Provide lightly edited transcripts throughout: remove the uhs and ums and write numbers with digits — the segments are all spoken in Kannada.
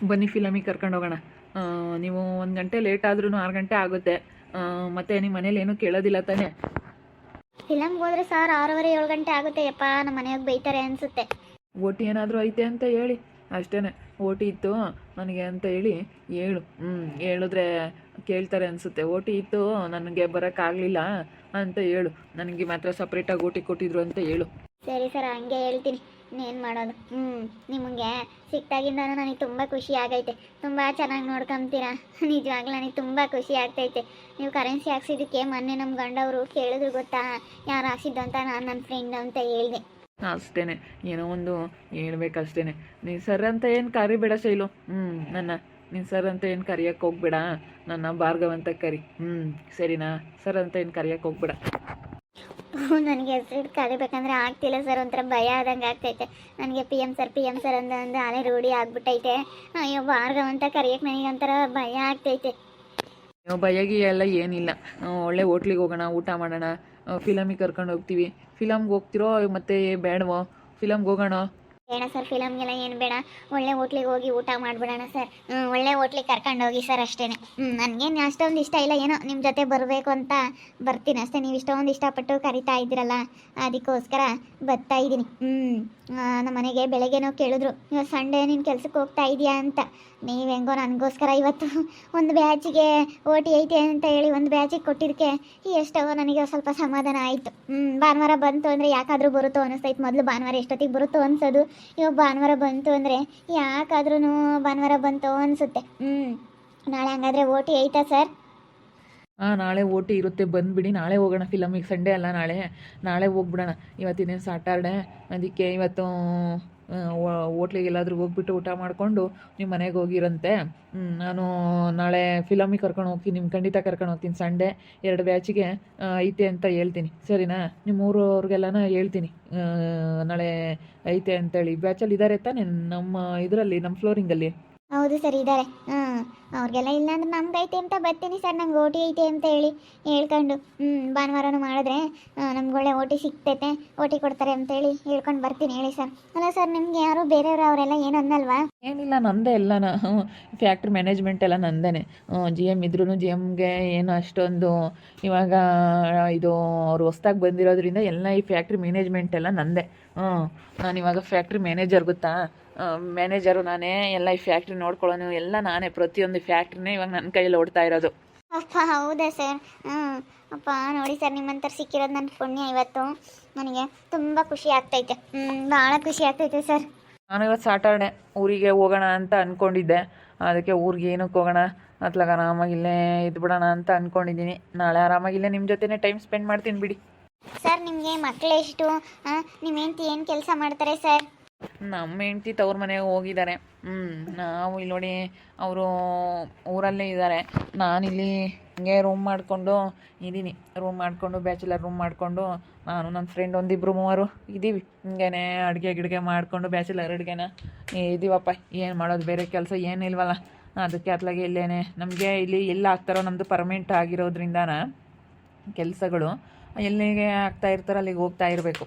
ಬನ್ನಿ ಫಿಲಮಿಗೆ ಕರ್ಕೊಂಡು ಹೋಗೋಣ. ನೀವು 1 ಗಂಟೆ ಲೇಟ್ ಆದ್ರೂ 6 ಗಂಟೆ ಆಗುತ್ತೆ. ಮತ್ತೆ ನಿಮ್ಮ ಮನೇಲಿ ಏನೂ ಕೇಳೋದಿಲ್ಲ ತಾನೇ? ಫಿಲಮ್ಗೆ ಹೋದ್ರೆ ಸರ್ 6:30 7 ಗಂಟೆ ಆಗುತ್ತೆ ಯಪ್ಪ. ನಮ್ಮ ಮನೆಯಾಗ ಬೈತಾರೆ ಅನಿಸುತ್ತೆ. ಓಟಿ ಏನಾದರೂ ಐತೆ ಅಂತ ಹೇಳಿ ಅಷ್ಟೇ. ಓಟಿ ಇತ್ತು ನನಗೆ ಅಂತ ಹೇಳು. ಹೇಳಿದ್ರೆ ಕೇಳ್ತಾರೆ ಅನಿಸುತ್ತೆ. ಓಟಿ ಇತ್ತು ನನಗೆ ಬರೋಕ್ಕಾಗಲಿಲ್ಲ ಅಂತ ಹೇಳು. ನನಗೆ ಮಾತ್ರ ಸಪ್ರೇಟಾಗಿ ಓಟಿ ಕೊಟ್ಟಿದ್ರು ಅಂತ ಹೇಳು. ಸರಿ ಸರ್, ಹಂಗೆ ಹೇಳ್ತೀನಿ. ಇನ್ನೇನು ಮಾಡೋದು. ನಿಮಗೆ ಸಿಕ್ತಾಗಿಂದನೂ ನನಗೆ ತುಂಬ ಖುಷಿ ಆಗೈತೆ. ತುಂಬ ಚೆನ್ನಾಗಿ ನೋಡ್ಕೊಂತೀರಾ. ನಿಜವಾಗ್ಲೂ ನನಗೆ ತುಂಬ ಖುಷಿ ಆಗ್ತೈತೆ. ನೀವು ಕರೆನ್ಸಿ ಹಾಕ್ಸಿದ್ದಕ್ಕೆ ಮೊನ್ನೆ ನಮ್ಮ ಗಂಡವರು ಕೇಳಿದ್ರು ಗೊತ್ತಾ, ಯಾರು ಹಾಕ್ಸಿದ್ದು ಅಂತ. ನಾನು ನನ್ನ ಫ್ರೆಂಡ್ ಅಂತ ಹೇಳಿದೆ. ಅಷ್ಟೇ, ಏನೋ ಒಂದು ಹೇಳ್ಬೇಕಷ್ಟೇ. ನೀನು ಸರ್ ಅಂತ ಏನು ಕರಿಬೇಡ ಶೈಲು. ನೀನು ಸರ್ ಅಂತ ಏನು ಕರಿಯೋಕ್ಕೆ ಹೋಗ್ಬೇಡ. ನನ್ನ ಭಾರ್ಗವ್ ಅಂತ ಕರಿ. ಸರಿನಾ? ಸರ್ ಅಂತ ಏನು ಕರಿಯೋಕ್ಕೆ ಹೋಗ್ಬೇಡ. ನನಗೆ ಹೆಸರು ಕರಿಬೇಕಂದ್ರೆ ಆಗ್ತಿಲ್ಲ ಸರ್. ಒಂಥರ ಭಯ ಆದಂಗೆ ಆಗ್ತೈತೆ ನನಗೆ. ಪಿ ಎಮ್ ಸರ್ ಅಂದ ಅಲೆ ರೂಢಿ ಆಗ್ಬಿಟ್ಟೈತೆ. ಅಯ್ಯೋ, ಭಾರ್ಗವ್ ಅಂತ ಕರಿಯೋಕ್ಕೆ ನನಗೆ ಒಂಥರ ಭಯ ಆಗ್ತೈತೆ. ಭಯಗಿ ಎಲ್ಲ ಏನಿಲ್ಲ. ಒಳ್ಳೆ ಹೋಟ್ಲಿಗೆ ಹೋಗೋಣ, ಊಟ ಮಾಡೋಣ, ಫಿಲಮಿಗೆ ಕರ್ಕೊಂಡು ಹೋಗ್ತೀವಿ. ಫಿಲಮ್ಗೆ ಹೋಗ್ತಿರೋ ಮತ್ತೆ ಬೇಡವೋ? ಫಿಲಮ್ಗೆ ಹೋಗೋಣ. ಬೇಡ ಸರ್, ಫಿಲಮ್ಗೆಲ್ಲ ಏನು ಬೇಡ. ಒಳ್ಳೆ ಹೋಟ್ಲಿಗೆ ಹೋಗಿ ಊಟ ಮಾಡಿಬಿಡೋಣ ಸರ್. ಒಳ್ಳೆ ಹೋಟ್ಲಿಗೆ ಕರ್ಕೊಂಡು ಹೋಗಿ ಸರ್, ಅಷ್ಟೇ. ನನಗೇನು ಅಷ್ಟೊಂದು ಇಷ್ಟ ಇಲ್ಲ, ಏನೋ ನಿಮ್ಮ ಜೊತೆ ಬರಬೇಕು ಅಂತ ಬರ್ತೀನಿ ಅಷ್ಟೇ. ನೀವು ಇಷ್ಟೊಂದು ಇಷ್ಟಪಟ್ಟು ಕರಿತಾ ಇದ್ದೀರಲ್ಲ, ಅದಕ್ಕೋಸ್ಕರ ಬರ್ತಾ ಇದ್ದೀನಿ. ನಮ್ಮ ಮನೆಗೆ ಬೆಳಗ್ಗೆನೋ ಕೇಳಿದ್ರು, ಇವತ್ತು ಸಂಡೇ ನೀನು ಕೆಲ್ಸಕ್ಕೆ ಹೋಗ್ತಾ ಇದೆಯಾ ಅಂತ. ನೀವು ಹೆಂಗೋ ನನಗೋಸ್ಕರ ಇವತ್ತು ಒಂದು ಬ್ಯಾಚಿಗೆ ಓಟಿ ಐತೆ ಅಂತ ಹೇಳಿ ಒಂದು ಬ್ಯಾಚಿಗೆ ಕೊಟ್ಟಿದ್ದಕ್ಕೆ ಎಷ್ಟೋ ನನಗೆ ಸ್ವಲ್ಪ ಸಮಾಧಾನ ಆಯಿತು. ಭಾನುವಾರ ಬಂತು ಅಂದರೆ ಯಾಕಾದರೂ ಬರುತ್ತೋ ಅನ್ನಿಸ್ತೈತೆ. ಮೊದಲು ಭಾನುವಾರ ಎಷ್ಟೊತ್ತಿಗೆ ಬರುತ್ತೋ ಅನ್ಸೋದು, ಇವಾಗ ಭಾನುವಾರ ಬಂತು ಅಂದರೆ ಯಾಕಾದ್ರೂ ಭಾನುವಾರ ಬಂತು ಅನಿಸುತ್ತೆ. ನಾಳೆ ಹಂಗಾದ್ರೆ ಓಟಿ ಐತಾ ಸರ್? ನಾಳೆ ಓಟಿ ಇರುತ್ತೆ, ಬಂದುಬಿಡಿ. ನಾಳೆ ಹೋಗೋಣ ಫಿಲಮಿಗೆ. ಸಂಡೇ ಅಲ್ಲ, ನಾಳೆ ಹೋಗ್ಬಿಡೋಣ. ಇವತ್ತಿನೇನು ಸಾಟರ್ಡೆ, ಅದಕ್ಕೆ ಇವತ್ತು ಹೋಟ್ಲಿಗೆ ಎಲ್ಲಾದ್ರೂ ಹೋಗ್ಬಿಟ್ಟು ಊಟ ಮಾಡಿಕೊಂಡು ನಿಮ್ಮ ಮನೆಗೆ ಹೋಗಿರಂತೆ. ನಾನು ನಾಳೆ ಫಿಲಮಿಗೆ ಕರ್ಕೊಂಡು ಹೋಗ್ತೀನಿ. ನಿಮ್ಮ ಖಂಡಿತ ಕರ್ಕೊಂಡು ಹೋಗ್ತೀನಿ. ಸಂಡೇ 2 ಬ್ಯಾಚಿಗೆ ಐತೆ ಅಂತ ಹೇಳ್ತೀನಿ. ಸರಿನಾ? ನಿಮ್ಮ ಊರವ್ರಿಗೆಲ್ಲನ ಹೇಳ್ತೀನಿ ನಾಳೆ ಐತೆ ಅಂತೇಳಿ. ಬ್ಯಾಚಲ್ಲಿ ಇದ್ದಾರೆ ತಾನೇ ನಮ್ಮ ಇದರಲ್ಲಿ, ನಮ್ಮ ಫ್ಲೋರಿಂಗಲ್ಲಿ? ಹೌದು ಸರ್, ಇದ್ದಾರೆ. ಅವ್ರಿಗೆಲ್ಲ ಇಲ್ಲ ಅಂದ್ರೆ ನಮ್ಗೆ ಐತೆ ಅಂತ ಬರ್ತೀನಿ ಸರ್. ನಮ್ಗೆ ಓಟಿ ಐತೆ ಅಂತ ಹೇಳಿ ಹೇಳ್ಕೊಂಡು ಭಾನುವಾರನೂ ಮಾಡಿದ್ರೆ ನಮ್ಗೆ ಒಳ್ಳೆ ಓಟಿ ಸಿಗ್ತೈತೆ, ಓಟಿ ಕೊಡ್ತಾರೆ ಅಂತೇಳಿ ಹೇಳ್ಕೊಂಡು ಬರ್ತೀನಿ. ಹೇಳಿ ಸರ್. ಅಲ್ಲ ಸರ್, ನಿಮ್ಗೆ ಯಾರು ಬೇರೆಯವರು ಅವರೆಲ್ಲ ಏನು ಅನ್ನಲ್ವಾ? ಏನಿಲ್ಲ, ನಂದೇ ಎಲ್ಲನ. ಫ್ಯಾಕ್ಟ್ರಿ ಮ್ಯಾನೇಜ್ಮೆಂಟ್ ಎಲ್ಲ ನಂದೇ. ಜಿ ಎಮ್ ಇದ್ರೂ ಜಿ ಎಮ್ಗೆ ಏನು ಅಷ್ಟೊಂದು ಇವಾಗ ಇದು ಅವ್ರು ಹೊಸ್ದಾಗಿ ಬಂದಿರೋದ್ರಿಂದ ಎಲ್ಲ ಈ ಫ್ಯಾಕ್ಟ್ರಿ ಮ್ಯಾನೇಜ್ಮೆಂಟ್ ಎಲ್ಲ ನಂದೇ. ನಾನು ಇವಾಗ ಫ್ಯಾಕ್ಟ್ರಿ ಮ್ಯಾನೇಜರ್, ಗೊತ್ತಾ? ಮ್ಯಾನೇಜರು ನಾನೇ. ಎಲ್ಲ ಈ ಫ್ಯಾಕ್ಟ್ರಿ ನೋಡ್ಕೊಳ್ಳೋನು ಎಲ್ಲ ನಾನೇ. ಪ್ರತಿಯೊಂದು ಫ್ಯಾಕ್ಟ್ರಿನೇ ಇವಾಗ ನನ್ನ ಕೈಯಲ್ಲಿ ಓಡ್ತಾ ಇರೋದು. ಅಪ್ಪ, ಹೌದಾ ಸರ್? ಅಪ್ಪ ನೋಡಿ ಸರ್, ನಿಮ್ಮಂಥವ್ರು ಸಿಕ್ಕಿರೋದು ನನ್ನ ಪುಣ್ಯ. ಇವತ್ತು ನನಗೆ ತುಂಬ ಖುಷಿ ಆಗ್ತೈತೆ. ಭಾಳ ಖುಷಿ ಆಗ್ತೈತೆ ಸರ್. ನಾನು ಇವತ್ತು ಸಾಟರ್ಡೆ ಊರಿಗೆ ಹೋಗೋಣ ಅಂತ ಅಂದ್ಕೊಂಡಿದ್ದೆ. ಅದಕ್ಕೆ ಊರಿಗೆ ಏನಕ್ಕೆ ಹೋಗೋಣ, ಅತ್ಲಾಗ ಆರಾಮಾಗಿಲ್ಲೇ ಇದ್ಬಿಡೋಣ ಅಂತ ಅಂದ್ಕೊಂಡಿದ್ದೀನಿ. ನಾಳೆ ಆರಾಮಾಗಿಲ್ಲೇ ನಿಮ್ಮ ಜೊತೆನೇ ಟೈಮ್ ಸ್ಪೆಂಡ್ ಮಾಡ್ತೀನಿ ಬಿಡಿ. ಸರ್, ನಿಮಗೆ ಮಕ್ಕಳೆಷ್ಟು? ನಿಮ್ಮ ಹೆಂಡತಿ ಏನು ಕೆಲಸ ಮಾಡ್ತಾರೆ ಸರ್? ನಮ್ಮ ಹೆಂಡ್ತಿ ತವ್ರ ಮನೆಗೆ ಹೋಗಿದ್ದಾರೆ. ನಾವು ಇಲ್ಲಿ ನೋಡಿ, ಅವರು ಊರಲ್ಲೇ ಇದ್ದಾರೆ. ನಾನಿಲ್ಲಿ ಹಿಂಗೆ ರೂಮ್ ಮಾಡಿಕೊಂಡು ಇದ್ದೀನಿ. ರೂಮ್ ಮಾಡಿಕೊಂಡು, ಬ್ಯಾಚುಲರ್ ರೂಮ್ ಮಾಡಿಕೊಂಡು, ನಾನು ನನ್ನ ಫ್ರೆಂಡ್ 1-2-3 ಇದ್ದೀವಿ. ಹಿಂಗೇನೆ ಅಡುಗೆ ಗಿಡ್ಗೆ ಮಾಡಿಕೊಂಡು ಬ್ಯಾಚುಲರ್ ಅಡುಗೆನ ಇದ್ದೀವಪ್ಪ. ಏನು ಮಾಡೋದು, ಬೇರೆ ಕೆಲಸ ಏನಿಲ್ವಲ್ಲ. ಅದಕ್ಕೆ ಅತ್ಲಾಗೆ ಇಲ್ಲೇನೆ ನಮಗೆ ಇಲ್ಲಿ ಎಲ್ಲ ಆಗ್ತಾರೋ, ನಮ್ಮದು ಪರ್ಮನೆಂಟ್ ಆಗಿರೋದ್ರಿಂದನ ಕೆಲಸಗಳು ಎಲ್ಲಿಗೆ ಆಗ್ತಾ ಇರ್ತಾರೋ ಅಲ್ಲಿಗೆ ಹೋಗ್ತಾ ಇರಬೇಕು.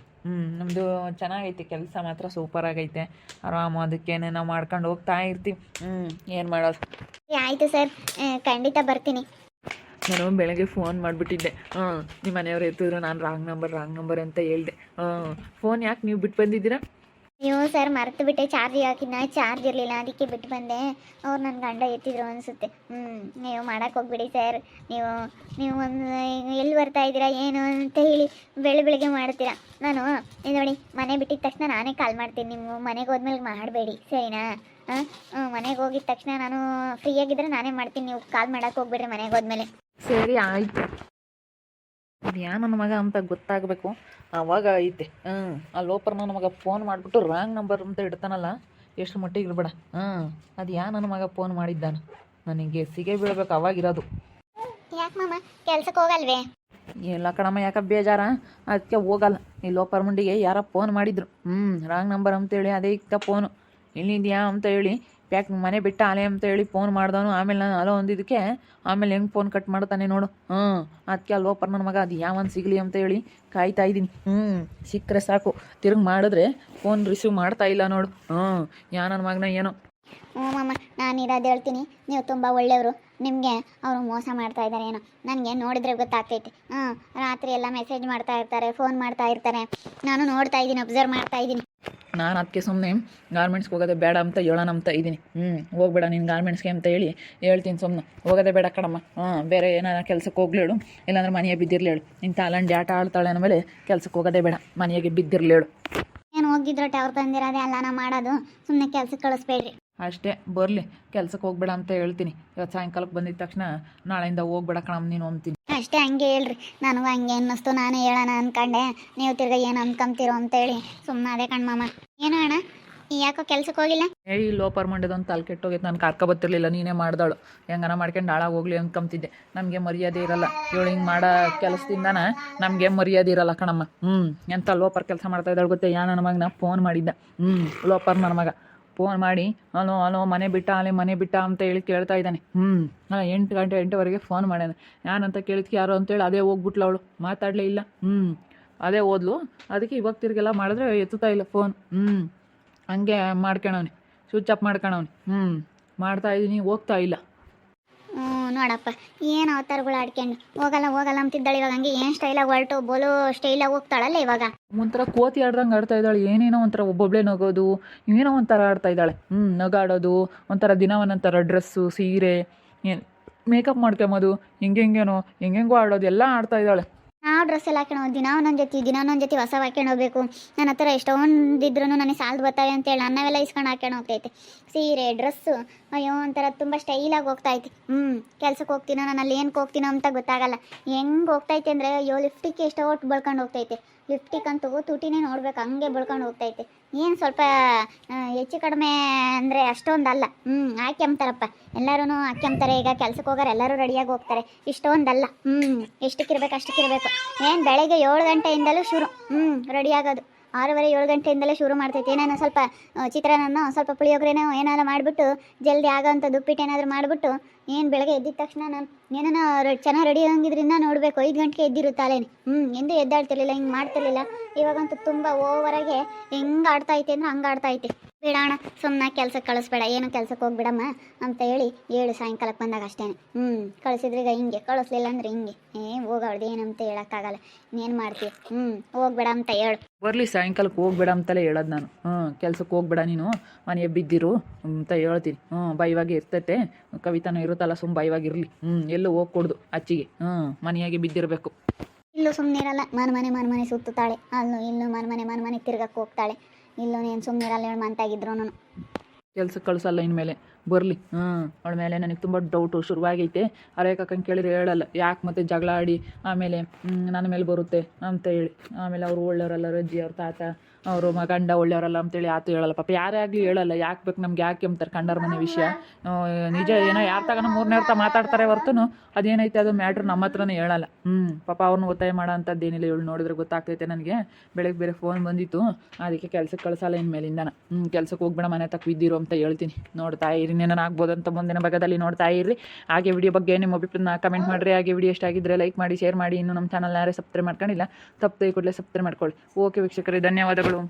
ನಮ್ಮದು ಚೆನ್ನಾಗೈತೆ ಕೆಲಸ, ಮಾತ್ರ ಸೂಪರ್ ಆಗೈತೆ. ಆರಾಮ, ಅದಕ್ಕೇನೆ ನಾವು ಮಾಡ್ಕೊಂಡು ಹೋಗ್ತಾ ಇರ್ತೀವಿ. ಏನು ಮಾಡೋದು. ಆಯಿತು ಸರ್, ಖಂಡಿತ ಬರ್ತೀನಿ. ನಾನು ಬೆಳಗ್ಗೆ ಫೋನ್ ಮಾಡಿಬಿಟ್ಟಿದ್ದೆ. ನಿಮ್ಮ ಮನೆಯವ್ರು ಎತ್ತಿದ್ರು, ನಾನು ರಾಂಗ್ ನಂಬರ್ ಅಂತ ಹೇಳ್ದೆ. ಫೋನ್ ಯಾಕೆ ನೀವು ಬಿಟ್ಟು ಬಂದಿದ್ದೀರಾ? ನೀವು ಸರ್, ಮರೆತು ಬಿಟ್ಟೆ. ಚಾರ್ಜ್ ಹಾಕಿದ್ನ, ಚಾರ್ಜ್ ಇರಲಿಲ್ಲ, ಅದಕ್ಕೆ ಬಿಟ್ಟು ಬಂದೆ. ಅವ್ರು ನನ್ನ ಗಂಡ ಎತ್ತಿದ್ರು ಅನಿಸುತ್ತೆ. ನೀವು ಮಾಡೋಕ್ಕೆ ಹೋಗ್ಬಿಡಿ ಸರ್. ನೀವು ಒಂದು ಎಲ್ಲಿ ಬರ್ತಾ ಇದ್ದೀರಾ ಏನು ಅಂತ ಹೇಳಿ ಬೆಳಗ್ಗೆ ಮಾಡ್ತೀರಾ. ನಾನು ನೋಡಿ, ಮನೆ ಬಿಟ್ಟಿದ ತಕ್ಷಣ ನಾನೇ ಕಾಲ್ ಮಾಡ್ತೀನಿ. ನೀವು ಮನೆಗೆ ಹೋದ್ಮೇಲೆ ಮಾಡಬೇಡಿ, ಸರಿನಾ? ಮನೆಗೆ ಹೋಗಿದ ತಕ್ಷಣ ನಾನು ಫ್ರೀಯಾಗಿದ್ದರೆ ನಾನೇ ಮಾಡ್ತೀನಿ. ನೀವು ಕಾಲ್ ಮಾಡೋಕ್ಕೆ ಹೋಗ್ಬಿಡ್ರಿ ಮನೆಗೆ ಹೋದ್ಮೇಲೆ. ಸರಿ, ಆಯಿತು. ಅದು ಯಾ ನನ್ನ ಮಗ ಅಂತ ಗೊತ್ತಾಗಬೇಕು, ಆವಾಗ ಐತೆ. ಆ ಲೋಪರ್ ನನ್ನ ಮಗ ಫೋನ್ ಮಾಡಿಬಿಟ್ಟು ರಾಂಗ್ ನಂಬರ್ ಅಂತ ಇಡ್ತಾನಲ್ಲ, ಎಷ್ಟು ಮಟ್ಟಿಗೆ ಇರ್ಬೇಡ. ಅದು ಯಾ ನನ್ನ ಮಗ ಫೋನ್ ಮಾಡಿದ್ದಾನೆ, ನನಗೆ ಸಿಗೇ ಬೀಳ್ಬೇಕು ಅವಾಗಿರೋದು. ಯಾಕೆ ಮಾಮ ಕೆಲ್ಸಕ್ಕೆ ಹೋಗಲ್ವೇ? ಎಲ್ಲ ಕಣಮ್ಮ, ಯಾಕೆ ಬೇಜಾರ, ಅದಕ್ಕೆ ಹೋಗಲ್ಲ. ಈ ಲೋಪರ್ ಮುಂಡಿಗೆ ಯಾರ ಫೋನ್ ಮಾಡಿದ್ರು, ರಾಂಗ್ ನಂಬರ್ ಅಂತೇಳಿ. ಅದೇ ಇಕ್ಕ ಫೋನು ಎಲ್ಲಿದ್ಯಾ ಅಂತ ಹೇಳಿ, ಮನೆ ಬಿಟ್ಟ ಆಲೆ ಅಂತ ಹೇಳಿ ಫೋನ್ ಮಾಡ್ದವನು. ಆಮೇಲೆ ನಾನು ಅಲೋ ಅಂದಿದ್ದಕ್ಕೆ ಆಮೇಲೆ ಹೆಂಗೆ ಫೋನ್ ಕಟ್ ಮಾಡ್ತಾನೆ ನೋಡು. ಅದಕ್ಕೆ ಅಲ್ವಪ್ಪರ್ ನನ್ನ ಮಗ ಅದು ಯಾವನ್ ಸಿಗಲಿ ಅಂತ ಹೇಳಿ ಕಾಯ್ತಾ ಇದ್ದೀನಿ. ಸಿಕ್ಕರೆ ಸಾಕು. ತಿರುಗಿ ಮಾಡಿದ್ರೆ ಫೋನ್ ರಿಸೀವ್ ಮಾಡ್ತಾ ಇಲ್ಲ ನೋಡು. ಯಾ ನನ್ನ ಮಗನ ಏನೋ. ಹ್ಞೂ ಮಾಮ, ನಾನು ಇರೋದು ಹೇಳ್ತೀನಿ, ನೀವು ತುಂಬ ಒಳ್ಳೆಯವರು. ನಿಮಗೆ ಅವರು ಮೋಸ ಮಾಡ್ತಾ ಇದ್ದಾರೆ ಏನೋ, ನನಗೆ ನೋಡಿದ್ರೆ ಗೊತ್ತಾಗ್ತೈತೆ. ರಾತ್ರಿ ಎಲ್ಲ ಮೆಸೇಜ್ ಮಾಡ್ತಾ ಇರ್ತಾರೆ, ಫೋನ್ ಮಾಡ್ತಾ ಇರ್ತಾರೆ, ನಾನು ನೋಡ್ತಾ ಇದ್ದೀನಿ, ಅಬ್ಸರ್ವ್ ಮಾಡ್ತಾ ಇದ್ದೀನಿ. ನಾನು ಅದಕ್ಕೆ ಸುಮ್ಮನೆ ಗಾರ್ಮೆಂಟ್ಸ್ಗೆ ಹೋಗೋದೇ ಬೇಡ ಅಂತ ಹೇಳೋಣ ಅಂತ ಇದ್ದೀನಿ. ಹೋಗ್ಬೇಡ ನೀನು ಗಾರ್ಮೆಂಟ್ಸ್ಗೆ ಅಂತ ಹೇಳ್ತೀನಿ ಸುಮ್ಮನೆ. ಹೋಗೋದೇ ಬೇಡ ಕಣಮ್ಮ. ಬೇರೆ ಏನಾರ ಕೆಲ್ಸಕ್ಕೆ ಹೋಗ್ಲೇಳು, ಇಲ್ಲಾಂದ್ರೆ ಮನೆಯೇ ಬಿದ್ದಿರ್ಲೇಳು. ನಿನ್ನ ತಾಲಂಡಿ ಆಟ ಆಡ್ತಾಳೆ ಅಂದಮೇಲೆ ಕೆಲ್ಸಕ್ಕೆ ಹೋಗೋದೇ ಬೇಡ, ಮನೆಯಾಗೆ ಬಿದ್ದಿರ್ಲೇಳು. ಏನು ಹೋಗಿದ್ರೊಟ್ಟೆ ಅವ್ರು ತಂದಿರೋದೇ ಅಲ್ಲ ನಾ ಮಾಡೋದು, ಸುಮ್ಮನೆ ಕೆಲ್ಸಕ್ಕೆ ಕಳಿಸ್ಬೇಡ್ರಿ. ಅಷ್ಟೇ, ಬರಲಿ, ಕೆಲ್ಸಕ್ಕೆ ಹೋಗ್ಬೇಡ ಅಂತ ಹೇಳ್ತೀನಿ. ಇವತ್ತು ಸಾಯಂಕಾಲಕ್ಕೆ ಬಂದಿದ್ದ ತಕ್ಷಣ ನಾಳೆಯಿಂದ ಹೋಗ್ಬೇಡ ಕಣಮ್ಮ ನೀನು ಅಂತೀನಿ. ಅಷ್ಟೇ, ಹಂಗೆ ಹೇಳ್ರಿ. ನನಗೂ ಹಂಗೆ ಅನ್ನಿಸ್ತು, ನಾನೇ ಹೇಳೋಣ ಅಂದ್ಕೊಂಡೆ. ನೀವು ತಿರ್ಗಾ ಏನು ಅಂದ್ಕೊಂತೀರೋ ಅಂತೇಳಿ ಸುಮ್ಮನೆ ಅದೇ ಕಣ್ಮಾಮ. ಏನೋ ಅಣ್ಣ, ಯಾಕೋ ಕೆಲ್ಸಕ್ಕೆ ಹೋಗಿಲ್ಲ? ಈ ಲೋಪರ್ ಮಂಡ್ಯದೊಂದು ತಲೆ ಕೆಟ್ಟೋಗಿತ್ತು, ನಾನು ಕರ್ಕೊಬತ್ತಿರಲಿಲ್ಲ, ನೀನೇ ಮಾಡ್ದಾಳು. ಹೆಂಗನ ಮಾಡ್ಕೊಂಡು ಹಾಳಾಗಿ ಹೋಗ್ಲಿ ಅಂದ್ಕೊಂತಿದ್ದೆ. ನಮಗೆ ಮರ್ಯಾದೆ ಇರಲ್ಲ, ಇವಳು ಹಿಂಗೆ ಮಾಡೋ ಕೆಲಸದಿಂದನ ನಮಗೆ ಮರ್ಯಾದೆ ಇರಲ್ಲ ಕಣಮ್ಮ. ಎಂಥ ಲೋಪರ್ ಕೆಲಸ ಮಾಡ್ತಾ ಇದ್ದಾಳೆ ಗೊತ್ತೇ? ನನ್ನ ಮಗನ ಫೋನ್ ಮಾಡಿದ್ದ, ಲೋಪರ್ ನನ್ನ ಮಗ ಫೋನ್ ಮಾಡಿ ಅಲೋ ಮನೆ ಬಿಟ್ಟ ಮನೆ ಬಿಟ್ಟ ಅಂತ ಹೇಳಿ ಕೇಳ್ತಾ ಇದ್ದಾನೆ. 8 ಗಂಟೆ 8ವರೆಗೆ ಫೋನ್ ಮಾಡ್ಯಾನೆ. ಯಾನಂತ ಕೇಳಿದ್ಕೆ ಯಾರು ಅಂತೇಳಿ ಅದೇ ಹೋಗ್ಬಿಟ್ಲು ಅವಳು, ಮಾತಾಡಲೇ ಇಲ್ಲ. ಅದೇ ಓದ್ಲು. ಅದಕ್ಕೆ ಇವಾಗ ತಿರ್ಗೆಲ್ಲ ಮಾಡಿದ್ರೆ ಎತ್ತುತ್ತಾ ಇಲ್ಲ ಫೋನ್. ಹಂಗೆ ಮಾಡ್ಕೊಳವ್ನಿ, ಸ್ವಿಚ್ ಆಫ್ ಮಾಡ್ಕೊಳವ್ನಿ. ಮಾಡ್ತಾ ಇದ್ದೀನಿ, ಹೋಗ್ತಾ ಇಲ್ಲ. ನೋಡಪ್ಪ, ಏನು ಅವತಾರಗಳು ಆಡ್ಕೊಂಡು ಹೋಗಲ್ಲ ಅಂತಿದ್ದಾಳೆ. ಇವಾಗ ಹಂಗೆ ಏನು ಸ್ಟೈಲಾಗಿ ಹೊರಟು ಬೋಲೋ ಸ್ಟೈಲಾಗಿ ಹೋಗ್ತಾಳಲ್ಲ ಇವಾಗ. ಒಂಥರ ಕೋತಿ ಆಡ್ದಂಗೆ ಆಡ್ತಾ ಇದ್ದಾಳೆ. ಏನೇನೋ ಒಂಥರ ಒಬ್ಬೊಬ್ಳೆ ನಗೋದು, ಏನೋ ಒಂಥರ ಆಡ್ತಾ ಇದ್ದಾಳೆ. ನಗಾಡೋದು, ಒಂಥರ ದಿನ ಒಂದೊಂಥರ ಡ್ರೆಸ್ಸು, ಸೀರೆ, ಮೇಕಪ್ ಮಾಡ್ಕೊಂಬೋದು, ಹೆಂಗೆಂಗೋ ಆಡೋದು ಎಲ್ಲ ಆಡ್ತಾ ಇದ್ದಾಳೆ. ನಾವು ಡ್ರೆಸ್ ಎಲ್ಲ ಹಾಕೊಂಡು ದಿನ ಒಂದೊಂದು ಜೊತೆ ಹೊಸ ಹಾಕೊಂಡು ಹೋಗ್ಬೇಕು. ನನ್ನ ಹತ್ರ ಎಷ್ಟೊಂದಿದ್ರು ನನಗೆ ಸಾಲದು ಬರ್ತಾವೆ ಅಂತೇಳಿ ನನ್ನವೆಲ್ಲ ಇಸ್ಕೊಂಡು ಹಾಕೊಂಡು ಹೋಗ್ತೈತೆ. ಸೀರೆ, ಡ್ರೆಸ್ಸು, ಅಯ್ಯೋ ಒಂಥರ ತುಂಬ ಸ್ಟೈಲಾಗಿ ಹೋಗ್ತೈತೆ. ಕೆಲ್ಸಕ್ಕೆ ಹೋಗ್ತೀನೋ, ನಾನು ಅಲ್ಲಿ ಏನಕ್ಕೆ ಹೋಗ್ತೀನೋ ಅಂತ ಗೊತ್ತಾಗಲ್ಲ. ಹೆಂಗೆ ಹೋಗ್ತೈತೆ ಅಂದರೆ, ಅಯ್ಯೋ ಲಿಫ್ಟಿಗೆ ಎಷ್ಟೋ ಒಟ್ಟು ಬಳ್ಕೊಂಡು ಹೋಗ್ತೈತೆ. ಲಿಫ್ಟಿಗಂತೂ ತುಟಿನೇ ನೋಡ್ಬೇಕು, ಹಂಗೆ ಬಳ್ಕೊಂಡು ಹೋಗ್ತೈತೆ. ಏನು ಸ್ವಲ್ಪ ಹೆಚ್ಚು ಕಡಿಮೆ ಅಂದರೆ ಅಷ್ಟೊಂದಲ್ಲ. ಹಾಕ್ಯಂತಾರಪ್ಪ, ಎಲ್ಲರೂ ಹಾಕ್ಯಂತಾರೆ. ಈಗ ಕೆಲ್ಸಕ್ಕೆ ಹೋಗೋರು ಎಲ್ಲರೂ ರೆಡಿಯಾಗಿ ಹೋಗ್ತಾರೆ, ಇಷ್ಟೊಂದಲ್ಲ. ಎಷ್ಟಕ್ಕಿರ್ಬೇಕು ಅಷ್ಟಕ್ಕಿರಬೇಕು. ಏನು ಬೆಳಗ್ಗೆ 7 ಗಂಟೆಯಿಂದಲೂ ಶುರು ರೆಡಿ ಆಗೋದು. 6:30 7 ಗಂಟೆಯಿಂದಲೇ ಶುರು ಮಾಡ್ತೈತೆ. ಏನೇನೋ ಸ್ವಲ್ಪ ಚಿತ್ರಾನ್ನ, ಸ್ವಲ್ಪ ಪುಳಿಯೋಗರೆನೋ ಏನಾರ ಮಾಡಿಬಿಟ್ಟು ಜಲ್ದಿ ಆಗೋವಂಥದ್ದು ಉಪ್ಪಿಟ್ಟು ಏನಾದರೂ ಮಾಡಿಬಿಟ್ಟು, ಏನು ಬೆಳಗ್ಗೆ ಎದ್ದಿದ ತಕ್ಷಣ ನಾನು ಏನೇನೋ ಚೆನ್ನಾಗಿ ರೆಡಿ ಹಂಗಿದ್ರಿಂದ ನೋಡಬೇಕು. 5 ಗಂಟೆಗೆ ಎದ್ದಿರುತ್ತಾಲೇನೆ. ಎಂದೂ ಎದ್ದಾಡ್ತಿರ್ಲಿಲ್ಲ, ಹಿಂಗೆ ಮಾಡ್ತಿರ್ಲಿಲ್ಲ. ಇವಾಗಂತೂ ತುಂಬ ಓವರಾಗೆ ಹೆಂಗೆ ಆಡ್ತೈತೆ ಅಂದ್ರೆ ಹಂಗೆ ಆಡ್ತೈತೆ. ಬಿಡೋಣ, ಸುಮ್ಮನೆ ಕೆಲ್ಸಕ್ಕೆ ಕಳಿಸ್ಬೇಡ, ಏನು ಕೆಲ್ಸಕ್ಕೆ ಹೋಗ್ಬಿಡಮ್ಮ ಅಂತ ಹೇಳಿ 7 ಸಾಯಂಕಾಲಕ್ಕೆ ಬಂದಾಗ ಅಷ್ಟೇ. ಕಳಿಸಿದ್ರೆ ಈಗ ಹಿಂಗೆ, ಕಳಿಸ್ಲಿಲ್ಲ ಅಂದ್ರೆ ಹಿಂಗೆ. ಹೋಗವ್ದು ಏನಂತ ಹೇಳೋಕ್ಕಾಗಲ್ಲ. ಇನ್ನೇನು ಮಾಡ್ತೀವಿ? ಹೋಗ್ಬೇಡ ಅಂತ ಹೇಳು. ಬರಲಿ, ಸಾಯಂಕಾಲಕ್ಕೆ ಹೋಗ್ಬೇಡ ಅಂತಲೇ ಹೇಳೋದು ನಾನು. ಕೆಲ್ಸಕ್ಕೆ ಹೋಗ್ಬೇಡ ನೀನು, ಮನೆಯ ಬಿದ್ದಿರು ಅಂತ ಹೇಳ್ತೀನಿ. ಬೈವಾಗಿ ಇರ್ತೈತೆ, ಕವಿತಾನು ಇರುತ್ತಲ್ಲ, ಬೈವಾಗಿರಲಿ. ಎಲ್ಲೂ ಹೋಗ್ಕೊಡ್ದು ಅಚ್ಚಿಗೆ. ಮನೆಯಾಗೆ ಬಿದ್ದಿರಬೇಕು. ಇಲ್ಲೂ ಸುಮ್ಮನೆ ಇರಲ್ಲ, ಮನೆ ಸುತ್ತಾಳೆ. ಅಲ್ಲೂ ಇಲ್ಲೂ ಮನೆ ತಿರ್ಗಕ್ಕೆ ಹೋಗ್ತಾಳೆ. ಇಲ್ಲೂ ನೀನು ಸುಮ್ಮನೆ ಇರಲ್ಲ, ಹೇಳಿ ಮಂತಾಗಿದ್ರು ನಾನು ಕೆಲ್ಸಕ್ಕೆ ಕಳಿಸಲ್ಲ ಇನ್ಮೇಲೆ. ಬರಲಿ. ಅವಳ ಮೇಲೆ ನನಗೆ ತುಂಬ ಡೌಟು ಶುರುವಾಗೈತೆ. ಅರೇಕಕ್ಕಂಗೆ ಕೇಳಿದ್ರೆ ಹೇಳಲ್ಲ, ಯಾಕೆ ಮತ್ತೆ ಜಗಳ ಆಡಿ ಆಮೇಲೆ ನನ್ನ ಮೇಲೆ ಬರುತ್ತೆ ಅಂತ ಹೇಳಿ. ಆಮೇಲೆ ಅವರು ಒಳ್ಳೆಯವರಲ್ಲ, ರಜ್ಜಿ ಅವ್ರ ತಾತ ಅವರು ಗಂಡ ಒಳ್ಳೆಯವರಲ್ಲ ಅಂತೇಳಿ ಆತು ಹೇಳಲ್ಲ. ಪಾಪ ಯಾರೇ ಆಗಲಿ ಹೇಳಲ್ಲ. ಯಾಕೆ ಬೇಕು ನಮ್ಗೆ, ಯಾಕೆ ಅಂತಾರೆ ಕಂಡರ ಮನೆ ವಿಷಯ. ನಿಜ ಏನೋ ಯಾರ ತಗನ 3ನೇ ಅರ್ಥ ಮಾತಾಡ್ತಾರೆ ಹೊರತು ಅದೇನೈತೆ ಅದು ಮ್ಯಾಟ್ರ್ ನಮ್ಮ ಹತ್ರನೇ ಹೇಳಲ್ಲ. ಪಾಪ ಅವ್ರನ್ನ ಒತ್ತಾಯ ಮಾಡೋ ಅಂಥದ್ದೇನಿಲ್ಲ. ಇವಳು ನೋಡಿದ್ರೆ ಗೊತ್ತಾಗ್ತೈತೆ ನನಗೆ. ಬೆಳಗ್ಗೆ ಬೇರೆ ಫೋನ್ ಬಂದಿತ್ತು, ಅದಕ್ಕೆ ಕೆಲ್ಸಕ್ಕೆ ಕಳಿಸಲ್ಲ ಇನ್ಮೇಲಿಂದನ. ಕೆಲ್ಸಕ್ಕೆ ಹೋಗ್ಬೇಡ, ಮನೆ ತಕ್ಕ ಬಿದ್ದಿರು ಅಂತ ಹೇಳ್ತೀನಿ. ನೋಡ್ತಾ ಇರಿ, ಏನೇನು ಆಗ್ಬೋದಂತ ಮುಂದಿನ ಭಾಗದಲ್ಲಿ ನೋಡ್ತಾ ಇರ್ರಿ. ಹಾಗೆ ವಿಡಿಯೋ ಬಗ್ಗೆ ನಿಮ್ಮ ಅಭಿಪ್ರಾಯನ ಕಮೆಂಟ್ ಮಾಡಿರಿ. ಹಾಗೆ ವಿಡಿಯೋ ಎಷ್ಟಾಗಿದ್ದರೆ ಲೈಕ್ ಮಾಡಿ, ಶೇರ್ ಮಾಡಿ. ಇನ್ನು ನಮ್ಮ ಚಾನಲ್ ಯಾರೇ ಸಬ್ಸ್ಕ್ರೈಬ್ ಮಾಡ್ಕೊಂಡಿಲ್ಲ, ತಪ್ಪದೆ ಕೂಡಲೇ ಸಬ್ಸ್ಕ್ರೈಬ್ ಮಾಡ್ಕೊಳ್ಳಿ. ಓಕೆ ವೀಕ್ಷಕರೇ, ಧನ್ಯವಾದಗಳು.